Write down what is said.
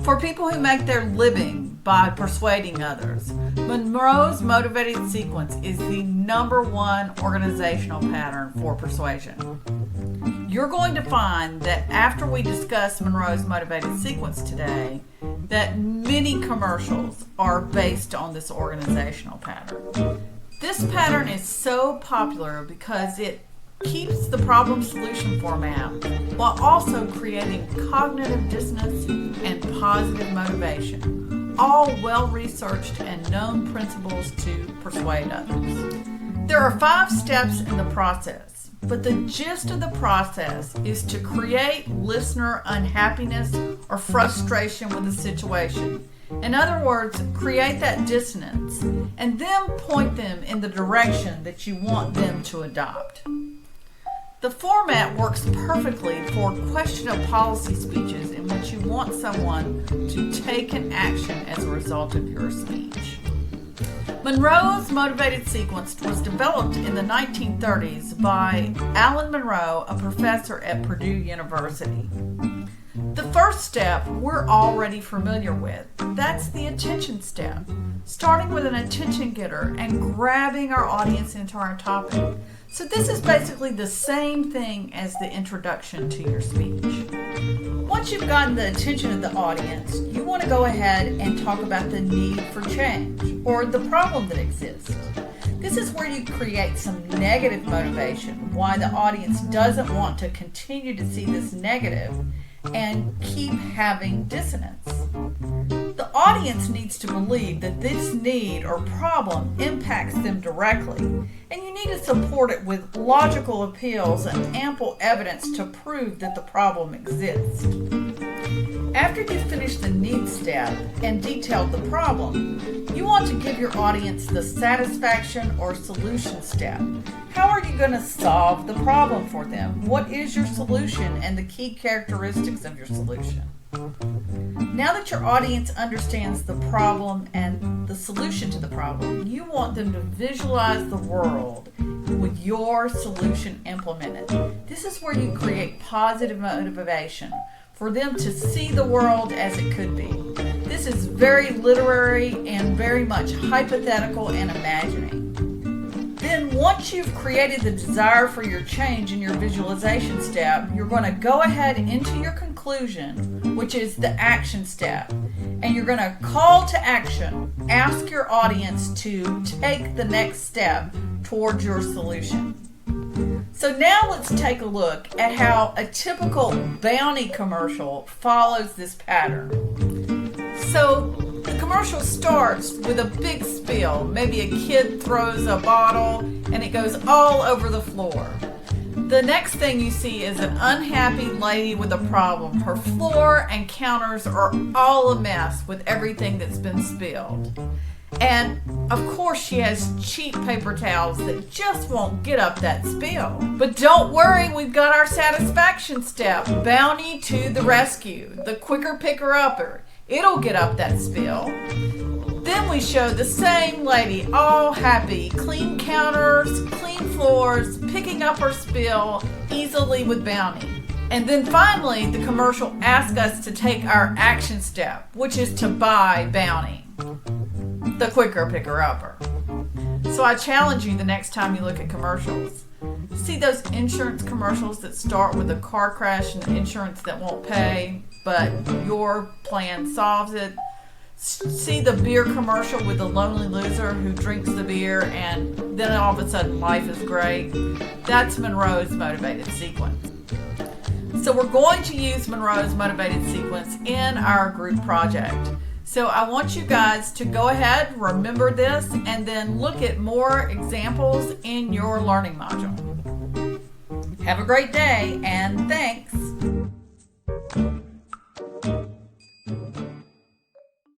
For people who make their living by persuading others, Monroe's motivated sequence is the #1 organizational pattern for persuasion. You're going to find that after we discuss Monroe's motivated sequence today, that many commercials are based on this organizational pattern. This pattern is so popular because it keeps the problem-solution format while also creating cognitive dissonance and positive motivation, all well-researched and known principles to persuade others. There are 5 steps in the process, but the gist of the process is to create listener unhappiness or frustration with the situation. In other words, create that dissonance and then point them in the direction that you want them to adopt. The format works perfectly for question of policy speeches in which you want someone to take an action as a result of your speech. Monroe's motivated sequence was developed in the 1930s by Alan Monroe, a professor at Purdue University. The first step we're already familiar with. That's the attention step, starting with an attention getter and grabbing our audience into our topic. So this is basically the same thing as the introduction to your speech. Once you've gotten the attention of the audience, you want to go ahead and talk about the need for change or the problem that exists. This is where you create some negative motivation, why the audience doesn't want to continue to see this negative and keep having dissonance. The audience needs to believe that this need or problem impacts them directly, and you need to support it with logical appeals and ample evidence to prove that the problem exists. After you've finished the need step and detailed the problem, you want to give your audience the satisfaction or solution step. How are you going to solve the problem for them? What is your solution and the key characteristics of your solution? Now that your audience understands the problem and the solution to the problem, you want them to visualize the world with your solution implemented. This is where you create positive motivation for them to see the world as it could be. This is very literary and very much hypothetical and imagining. Then once you've created the desire for your change in your visualization step, you're going to go ahead into your conclusion, which is the action step. And you're going to call to action, ask your audience to take the next step towards your solution. So now let's take a look at how a typical bounty commercial follows this pattern. So the commercial starts with a big spill. Maybe a kid throws a bottle and it goes all over the floor. The next thing you see is an unhappy lady with a problem. Her floor and counters are all a mess with everything that's been spilled. And of course she has cheap paper towels that just won't get up that spill. But don't worry, we've got our satisfaction step. Bounty to the rescue. The quicker picker-upper. It'll get up that spill. Then we show the same lady, all happy, clean counters, clean floors, picking up her spill easily with bounty. And then finally, the commercial asks us to take our action step, which is to buy bounty, the quicker picker-upper. So I challenge you the next time you look at commercials. See those insurance commercials that start with a car crash and the insurance that won't pay, but your plan solves it? See the beer commercial with the lonely loser who drinks the beer and then all of a sudden life is great? That's Monroe's motivated sequence. So we're going to use Monroe's motivated sequence in our group project. So I want you guys to go ahead, remember this, and then look at more examples in your learning module. Have a great day, and thanks.